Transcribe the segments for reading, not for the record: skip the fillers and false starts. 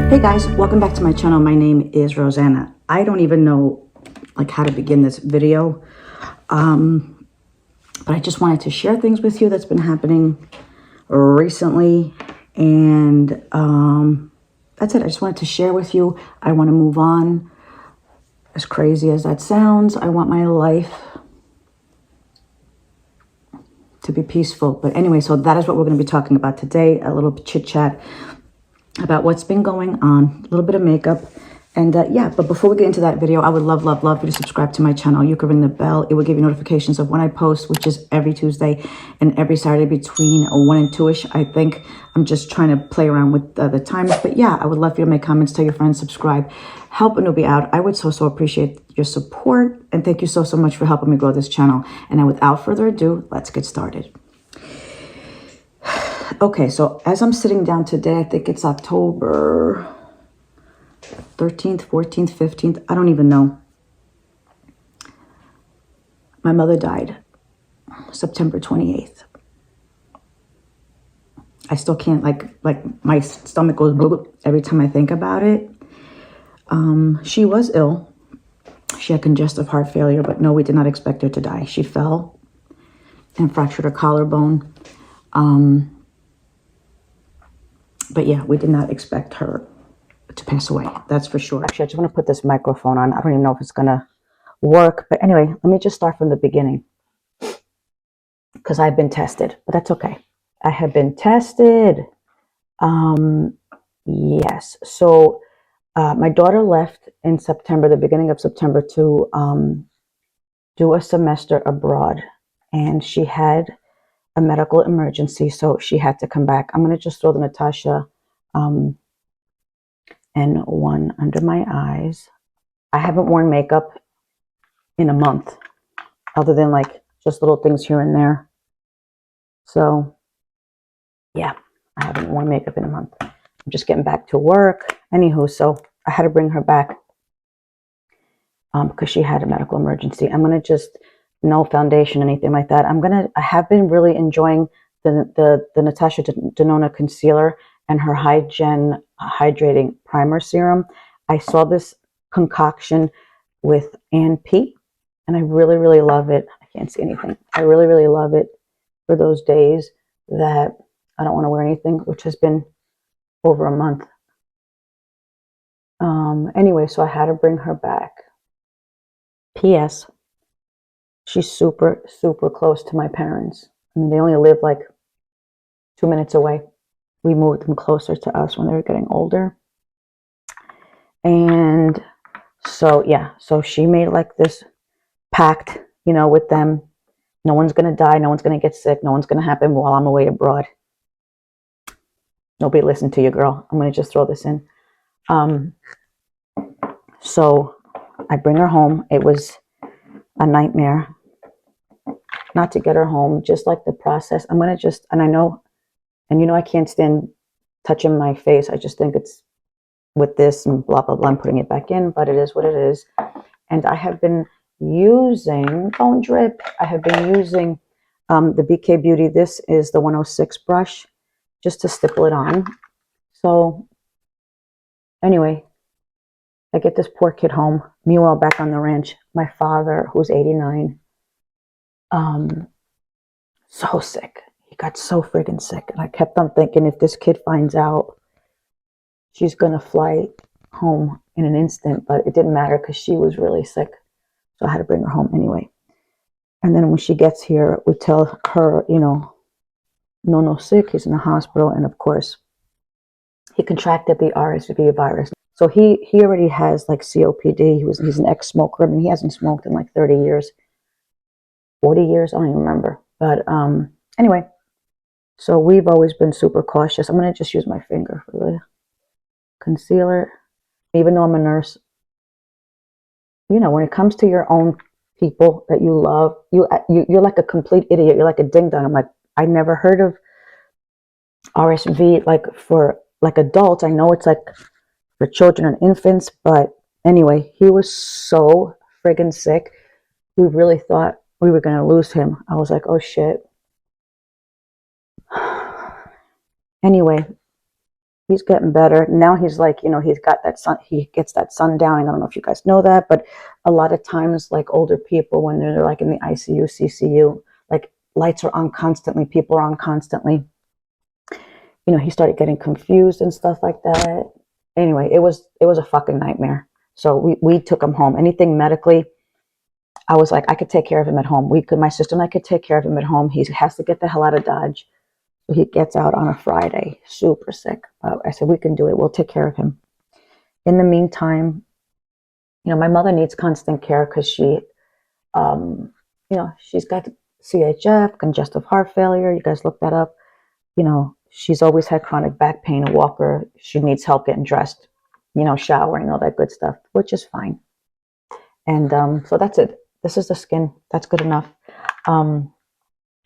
Hey guys, welcome back to my channel. My name is Roseanna. I don't even know like how to begin this video, but I just wanted to share things with you that's been happening recently, and that's it. I just wanted to share with you. I want to move on. As crazy as that sounds, I want my life to be peaceful. But anyway, so that is what we're going to be talking about today. A little chit chat about what's been going on, a little bit of makeup, and yeah. But before we get into that video, I would love you to subscribe to my channel. You can ring the bell. It will give you notifications of when I post, which is every Tuesday and every Saturday between 1 and 2ish. I think I'm just trying to play around with the times, but yeah, I would love for you to make comments, tell your friends, subscribe, help a newbie out. I would so appreciate your support, and thank you so much for helping me grow this channel. And without further ado, let's get started. Okay, so as I'm sitting down today, I think it's October 13th, 14th, 15th. I don't even know. My mother died September 28th. I still can't, like my stomach goes every time I think about it. She was ill. She had congestive heart failure, but no, we did not expect her to die. She fell and fractured her collarbone. But yeah, we did not expect her to pass away. That's for sure. Actually, I just want to put this microphone on. I don't even know if it's going to work. But anyway, let me just start from the beginning, because I've been tested, but that's okay. I have been tested. Yes. So my daughter left in September, the beginning of September, to do a semester abroad. And she had a medical emergency, so she had to come back. I'm going to just throw the Natasha N1 under my eyes. I haven't worn makeup in a month, other than like just little things here and there. So yeah, I haven't worn makeup in a month. I'm just getting back to work. Anywho, so I had to bring her back because she had a medical emergency. I'm going to just, no foundation, anything like that. I have been really enjoying the Natasha Denona concealer and her Hygen hydrating primer serum. I saw this concoction with Ann P, and I really love it. I can't see anything. I really love it for those days that I don't want to wear anything, which has been over a month. Anyway, so I had to bring her back. P.S. She's super close to my parents. I mean, they only live like 2 minutes away. We moved them closer to us when they were getting older. And so, yeah, so she made like this pact, you know, with them. No one's going to die. No one's going to get sick. No one's going to happen while I'm away abroad. Nobody listened to you, girl. I'm going to just throw this in. So I bring her home. It was a nightmare not to get her home, just like the process. I'm going to just, and I know, and you know, I can't stand touching my face. I just think it's with this and blah, blah, blah. I'm putting it back in, but it is what it is. And I have been using, don't drip, I have been using the BK Beauty. This is the 106 brush, just to stipple it on. So anyway, I get this poor kid home. Meanwhile, back on the ranch, my father, who's 89, so sick. He got so friggin' sick. And I kept on thinking, if this kid finds out, she's going to fly home in an instant. But it didn't matter because she was really sick. So I had to bring her home anyway. And then when she gets here, we tell her, you know, no sick. He's in the hospital. And of course, he contracted the RSV virus. So he already has like COPD. He's an ex-smoker. I mean, he hasn't smoked in like 30 years. 40 years, I don't even remember. But anyway, so we've always been super cautious. I'm going to just use my finger for the concealer. Even though I'm a nurse, you know, when it comes to your own people that you love, you're like a complete idiot. You're like a ding-dong. I'm like, I never heard of RSV like for like adults. I know it's like for children and infants, but anyway, he was so friggin' sick. We really thought we were going to lose him. I was like, oh shit. Anyway, he's getting better. Now he's like, you know, he's got that sun, he gets that sundowning. I don't know if you guys know that, but a lot of times, like older people, when they're like in the ICU, CCU, like lights are on constantly, people are on constantly. You know, he started getting confused and stuff like that. Anyway, it was a fucking nightmare. So we took him home. Anything medically, I was like, I could take care of him at home. My sister and I could take care of him at home. He has to get the hell out of Dodge. He gets out on a Friday, super sick. I said, we can do it. We'll take care of him. In the meantime, you know, my mother needs constant care because you know, she's got CHF, congestive heart failure. You guys look that up. You know, she's always had chronic back pain, a walker. She needs help getting dressed, you know, showering, all that good stuff, which is fine. And so that's it. This is the skin. That's good enough. I'm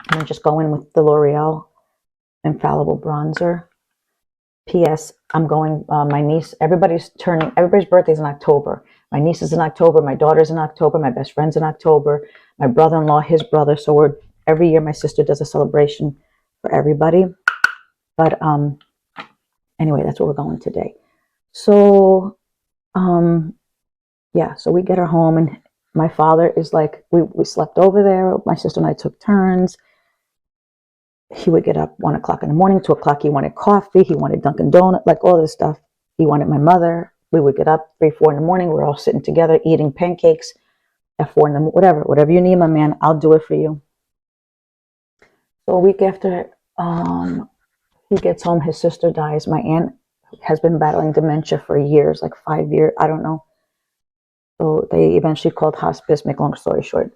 going to just go in with the L'Oreal Infallible Bronzer. P.S. I'm going, my niece, everybody's birthday's in October. My niece is in October, my daughter's in October, my best friend's in October, my brother-in-law, his brother. So every year my sister does a celebration for everybody. But anyway, that's where we're going today. So, yeah, so we get her home, and my father is like, we slept over there. My sister and I took turns. He would get up 1 o'clock in the morning, 2 o'clock. He wanted coffee. He wanted Dunkin' Donuts, like all this stuff. He wanted my mother. We would get up 3, 4 in the morning. We're all sitting together eating pancakes at 4 in the morning. Whatever you need, my man, I'll do it for you. So a week after he gets home, his sister dies. My aunt has been battling dementia for years, like 5 years. I don't know. So they eventually called hospice. Make a long story short,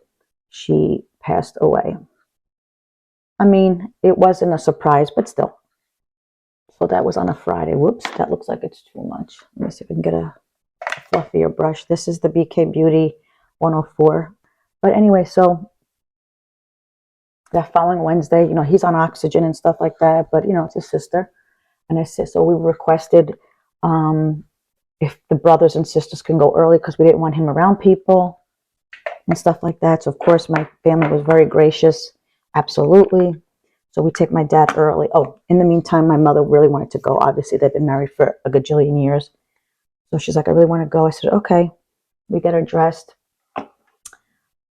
she passed away. I mean, it wasn't a surprise, but still. So that was on a Friday. Whoops, that looks like it's too much. Let me see if I can get a fluffier brush. This is the BK Beauty 104. But anyway, so that following Wednesday, you know, he's on oxygen and stuff like that, but, you know, it's his sister. And I said, so we requested if the brothers and sisters can go early because we didn't want him around people and stuff like that. So, of course, my family was very gracious. Absolutely. So we take my dad early. Oh, in the meantime, my mother really wanted to go. Obviously, they've been married for a gajillion years. So she's like, I really want to go. I said, okay. We get her dressed.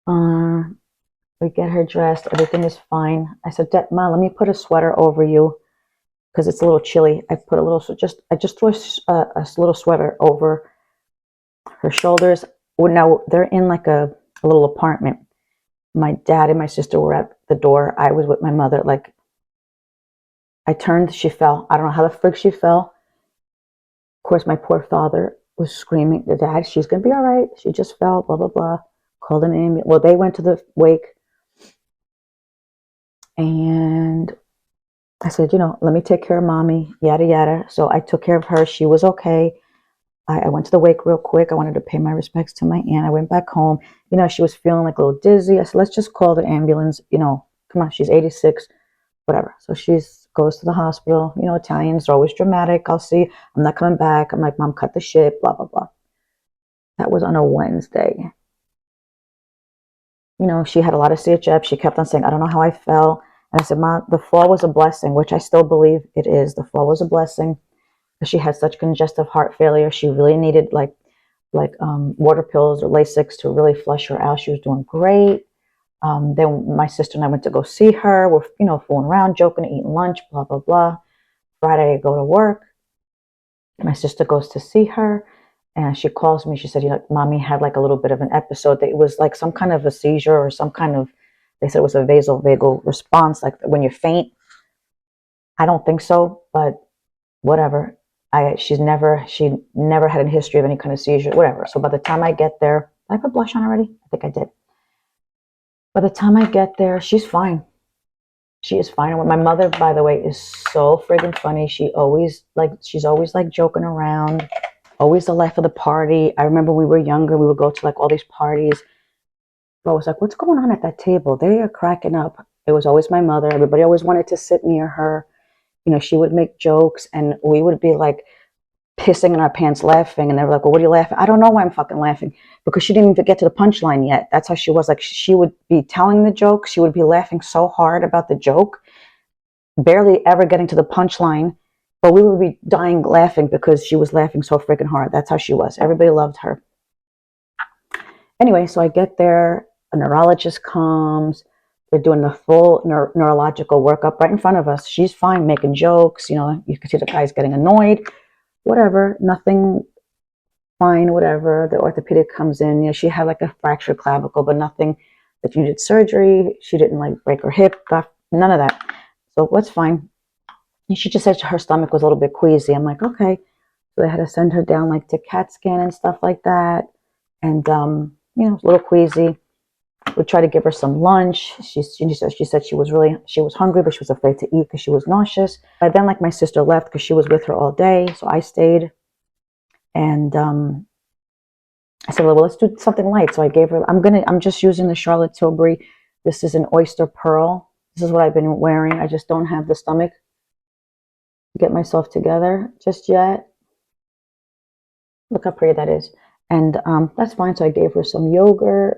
We get her dressed. Everything is fine. I said, Ma, let me put a sweater over you because it's a little chilly. I put a little, I just threw a little sweater over her shoulders. Well, now they're in like a little apartment. My dad and my sister were at the door. I was with my mother. Like, I turned, she fell. I don't know how the frick she fell. Of course, my poor father was screaming, the dad, she's going to be all right. She just fell, blah, blah, blah. Called an ambulance. Well, they went to the wake. And I said, you know, let me take care of mommy, yada, yada. So I took care of her. She was okay. I went to the wake real quick. I wanted to pay my respects to my aunt. I went back home. You know, she was feeling like a little dizzy. I said, let's just call the ambulance. You know, come on, she's 86, whatever. So she goes to the hospital. You know, Italians are always dramatic. I'll see. I'm not coming back. I'm like, Mom, cut the shit, blah, blah, blah. That was on a Wednesday. You know, she had a lot of CHF. She kept on saying, I don't know how I fell. And I said, Mom, the fall was a blessing, which I still believe it is. The fall was a blessing. She had such congestive heart failure. She really needed like water pills or Lasix to really flush her out. She was doing great. Then my sister and I went to go see her. We're, you know, fooling around, joking, eating lunch, blah, blah, blah. Friday, I go to work. My sister goes to see her, and she calls me. She said, you know, Mommy had like a little bit of an episode. It was like some kind of a seizure or some kind of, they said it was a vasovagal response, like when you faint. I don't think so, but whatever. She never had a history of any kind of seizure, whatever. So by the time I get there, did I put blush on already? I think I did. By the time I get there, she's fine. She is fine. And my mother, by the way, is so friggin' funny. She's always like joking around, always the life of the party. I remember we were younger, we would go to like all these parties. I was like, what's going on at that table? They are cracking up. It was always my mother. Everybody always wanted to sit near her. You know, she would make jokes and we would be like pissing in our pants laughing. And they were like, well, what are you laughing? I don't know why I'm fucking laughing, because she didn't even get to the punchline yet. That's how she was. Like, she would be telling the joke. She would be laughing so hard about the joke, barely ever getting to the punchline. But we would be dying laughing because she was laughing so freaking hard. That's how she was. Everybody loved her. Anyway, so I get there, a neurologist comes, they're doing the full neurological workup right in front of us. She's fine, making jokes, you know, you can see the guy's getting annoyed, whatever, nothing, fine, whatever. The orthopedic comes in, you know, she had like a fractured clavicle, but nothing that needed surgery. She didn't like break her hip, none of that. So what's fine. And she just said her stomach was a little bit queasy. I'm like, okay. So they had to send her down like to CAT scan and stuff like that. And, you know, a little queasy. We tried to give her some lunch. She said she was hungry, but she was afraid to eat because she was nauseous. But then like my sister left because she was with her all day. So I stayed. And I said, well, let's do something light. So I gave her, I'm just using the Charlotte Tilbury. This is an oyster pearl. This is what I've been wearing. I just don't have the stomach to get myself together just yet. Look how pretty that is. And that's fine. So I gave her some yogurt.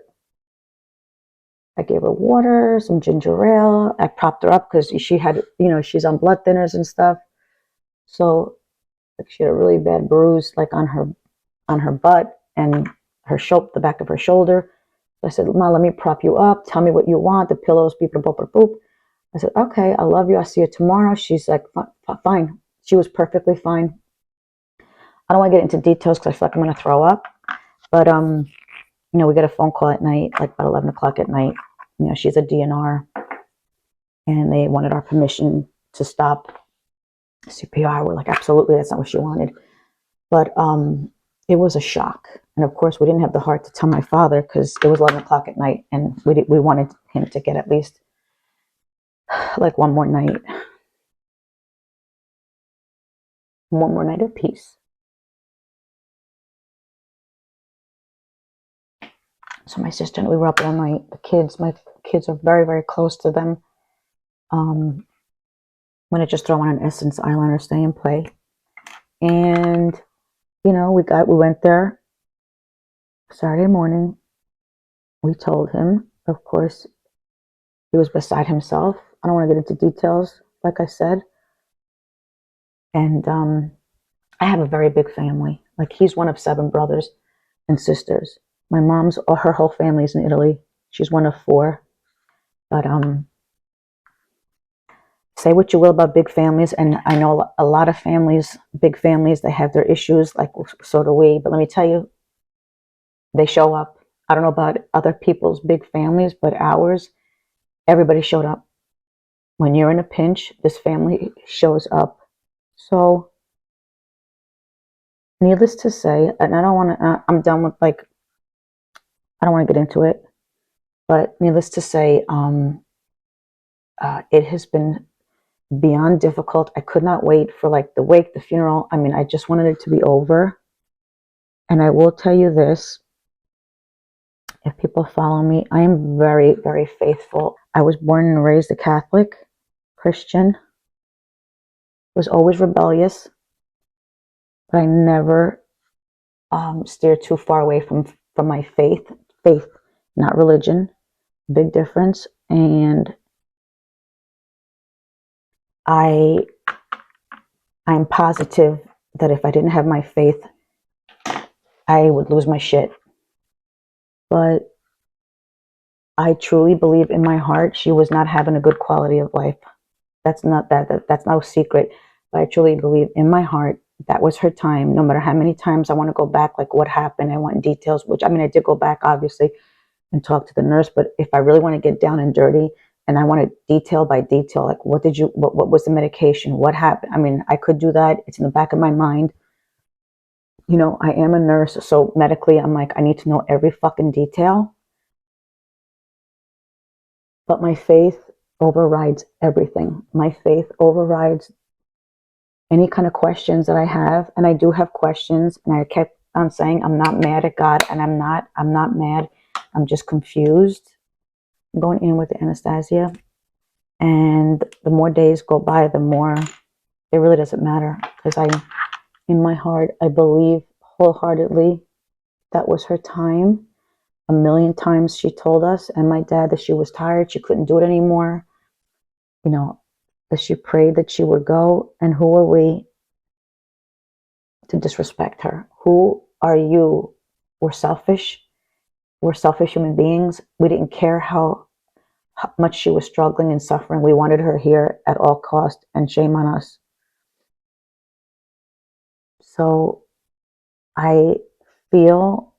I gave her water, some ginger ale. I propped her up because she had, you know, she's on blood thinners and stuff. So like, she had a really bad bruise like on her butt and the back of her shoulder. I said, Ma, let me prop you up. Tell me what you want. The pillows, beep, boop, boop, boop. I said, okay, I love you. I'll see you tomorrow. She's like, fine. She was perfectly fine. I don't want to get into details because I feel like I'm going to throw up. But, you know, we get a phone call at night, like about 11 o'clock at night. You know, she's a DNR. And they wanted our permission to stop CPR. We're like, absolutely, that's not what she wanted. But it was a shock. And of course, we didn't have the heart to tell my father because it was 11 o'clock at night. And we wanted him to get at least like one more night of peace. So my sister and we were up all night. My kids are very, very close to them. I'm going to just throw on an Essence eyeliner, stay and play. And, you know, we went there Saturday morning. We told him, of course, he was beside himself. I don't want to get into details, like I said. And I have a very big family. Like, he's one of 7 brothers and sisters. My mom's, or her whole family's in Italy. She's one of 4. But say what you will about big families, and I know a lot of families, big families, they have their issues, like so do we. But let me tell you, they show up. I don't know about other people's big families, but ours, everybody showed up. When you're in a pinch, this family shows up. So, needless to say, and I don't want to, I'm done with, like, I don't want to get into it, but needless to say, it has been beyond difficult. I could not wait for like the wake, the funeral. I mean, I just wanted it to be over. And I will tell you this, if people follow me, I am very, very faithful. I was born and raised a Catholic, Christian, was always rebellious, but I never steered too far away from my faith, not religion, big difference. And I'm positive that if I didn't have my faith, I would lose my shit. But I truly believe in my heart she was not having a good quality of life. That's no secret. But I truly believe in my heart that was her time. No matter how many times I want to go back, like what happened, I want details, which, I mean, I did go back obviously and talk to the nurse, but if I really want to get down and dirty and I want to detail by detail, like what was the medication, what happened, I mean, I could do that. It's in the back of my mind. You know, I am a nurse, so medically I'm like, I need to know every fucking detail. But my faith overrides everything. My faith overrides any kind of questions that I have. And I do have questions. And I kept on saying, I'm not mad at God. And I'm not mad. I'm just confused. I'm going in with the anesthesia. And the more days go by, the more it really doesn't matter. Because in my heart, I believe wholeheartedly that was her time. A million times she told us and my dad that she was tired. She couldn't do it anymore. You know, that she prayed that she would go. And who are we? to disrespect her. Who are you? We're selfish. We're selfish human beings. We didn't care how much she was struggling and suffering. We wanted her here at all cost, and shame on us. So I feel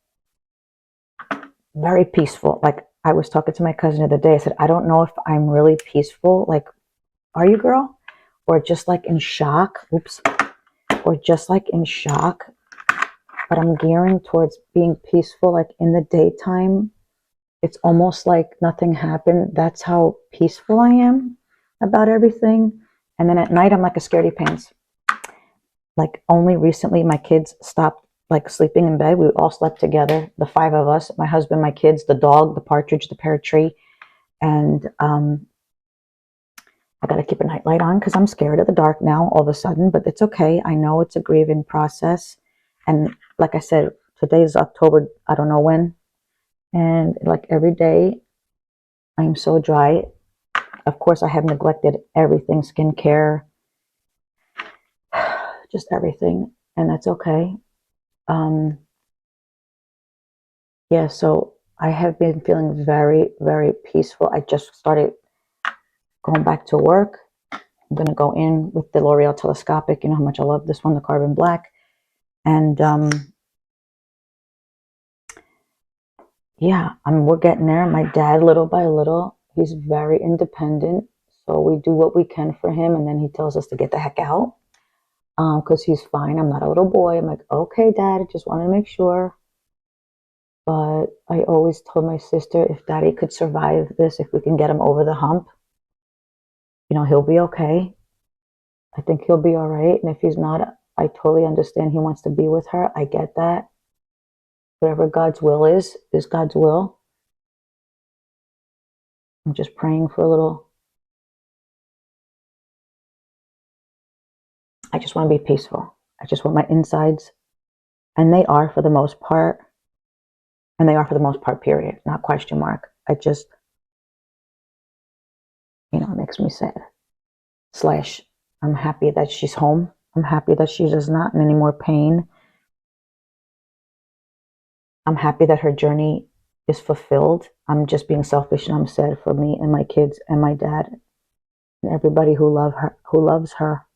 very peaceful. Like I was talking to my cousin the other day. I said, I don't know if I'm really peaceful. Like, are you, girl? Or just like in shock. Oops. Or just like in shock. But I'm gearing towards being peaceful. Like in the daytime, it's almost like nothing happened. That's how peaceful I am about everything. And then at night, I'm like a scaredy pants. Like only recently, my kids stopped like sleeping in bed. We all slept together, the 5 of us, my husband, my kids, the dog, the partridge, the pear tree. And I got to keep a nightlight on because I'm scared of the dark now all of a sudden, but it's okay. I know it's a grieving process. And like I said, today is October, I don't know when. And like every day, I'm so dry. Of course, I have neglected everything, skincare, just everything. And that's okay. Yeah, so I have been feeling very, very peaceful. I just started going back to work. I'm going to go in with the L'Oreal Telescopic. You know how much I love this one, the Carbon Black. And yeah, we're getting there. My dad, little by little, he's very independent. So we do what we can for him. And then he tells us to get the heck out because he's fine. I'm not a little boy. I'm like, okay, Dad, I just want to make sure. But I always told my sister, if Daddy could survive this, if we can get him over the hump, he'll be okay. I think he'll be all right. And if he's not, I totally understand he wants to be with her. I get that. Whatever God's will is God's will. I'm just praying for a little. I just want to be peaceful. I just want my insides. And they are for the most part. And they are for the most part, period. Not question mark. I just, it makes me sad. / I'm happy that she's home. I'm happy that she does not in any more pain. I'm happy that her journey is fulfilled. I'm just being selfish and I'm sad for me and my kids and my dad and everybody who loves her.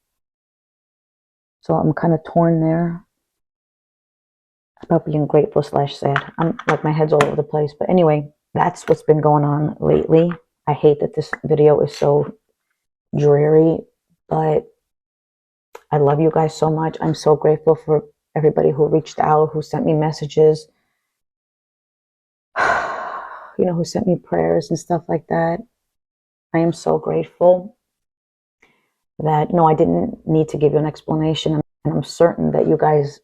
So I'm kind of torn there about being grateful / sad. I'm like, my head's all over the place. But anyway, that's what's been going on lately. I hate that this video is so dreary, but I love you guys so much. I'm so grateful for everybody who reached out, who sent me messages, who sent me prayers and stuff like that. I am so grateful that, no, I didn't need to give you an explanation. And I'm certain that you guys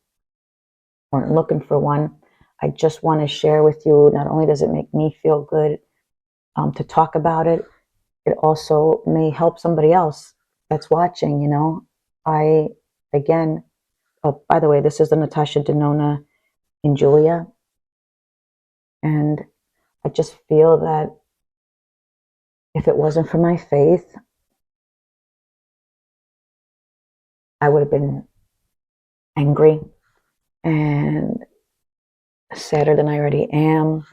weren't looking for one. I just want to share with you, not only does it make me feel good to talk about it, it also may help somebody else that's watching, again, oh, by the way, this is the Natasha Denona in Julia. And I just feel that if it wasn't for my faith, I would have been angry and sadder than I already am,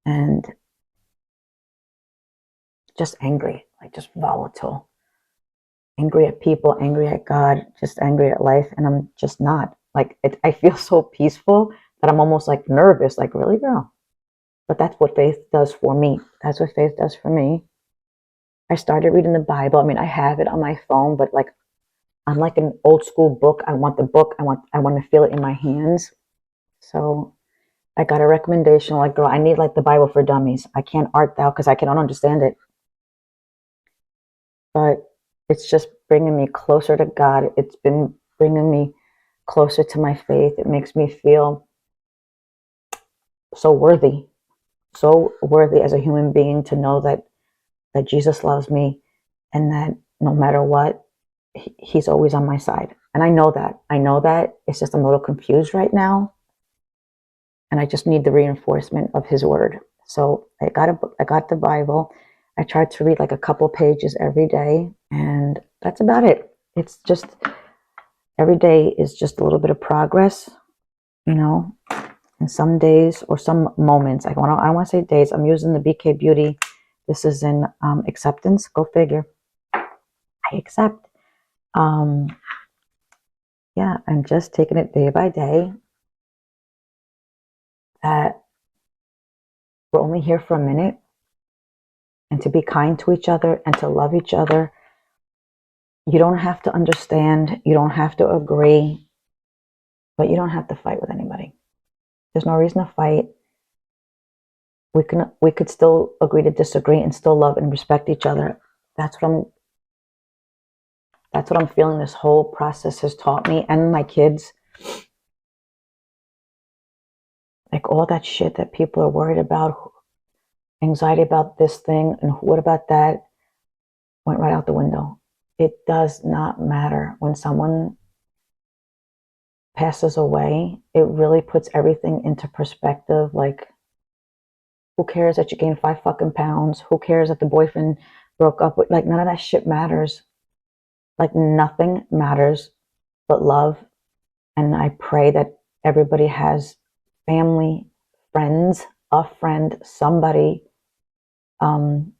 and just angry, like just volatile. Angry at people, angry at God, just angry at life, and I'm just not. Like, I feel so peaceful that I'm almost like nervous, like, really, girl? But that's what faith does for me. That's what faith does for me. I started reading the Bible. I mean, I have it on my phone, but like, I'm like an old school book. I want the book. I want to feel it in my hands. So I got a recommendation, like, girl, I need like the Bible for dummies. I can't art thou because I cannot understand it. But it's just bringing me closer to God. It's been bringing me closer to my faith. It makes me feel so worthy as a human being to know that Jesus loves me and that no matter what, he's always on my side. And I know that. It's just I'm a little confused right now. And I just need the reinforcement of his word. So I got the Bible. I tried to read like a couple pages every day, and that's about it. It's just, every day is just a little bit of progress, you know. And some days or some moments, I don't want to say days. I'm using the BK Beauty. This is in acceptance. Go figure. I accept. Yeah, I'm just taking it day by day. That we're only here for a minute, and to be kind to each other and to love each other. You don't have to understand. You don't have to agree, but you don't have to fight with anybody. There's no reason to fight. We could still agree to disagree and still love and respect each other. That's what I'm feeling. This whole process has taught me and my kids. Like all that shit that people are worried about, anxiety about this thing and what about that, went right out the window. It does not matter. When someone passes away, it really puts everything into perspective. Like, who cares that you gained 5 fucking pounds? Who cares that the boyfriend broke up with? Like, none of that shit matters. Like, nothing matters but love. And I pray that everybody has family, friends, a friend, somebody who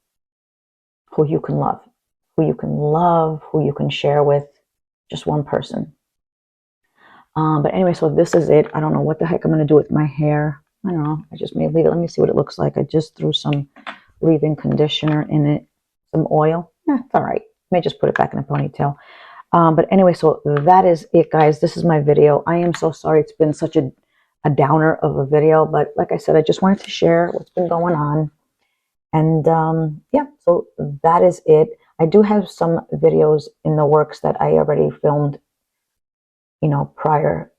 you can love, who you can share with, just one person. But anyway, so this is it. I don't know what the heck I'm going to do with my hair. I don't know. I just may leave it. Let me see what it looks like. I just threw some leave-in conditioner in it, some oil. It's all right. May just put it back in a ponytail. But anyway, so that is it, guys. This is my video. I am so sorry it's been such a downer of a video, but like I said, I just wanted to share what's been going on. And yeah, so that is it. I do have some videos in the works that I already filmed, you know, prior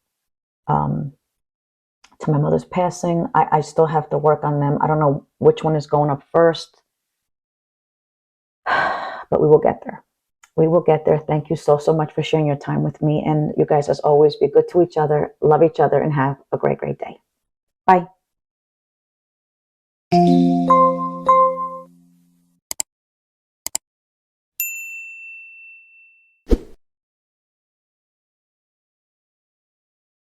to my mother's passing. I still have to work on them. I don't know which one is going up first, but we will get there. We will get there. Thank you so much for sharing your time with me. And you guys, as always, be good to each other, love each other, and have a great day. Bye.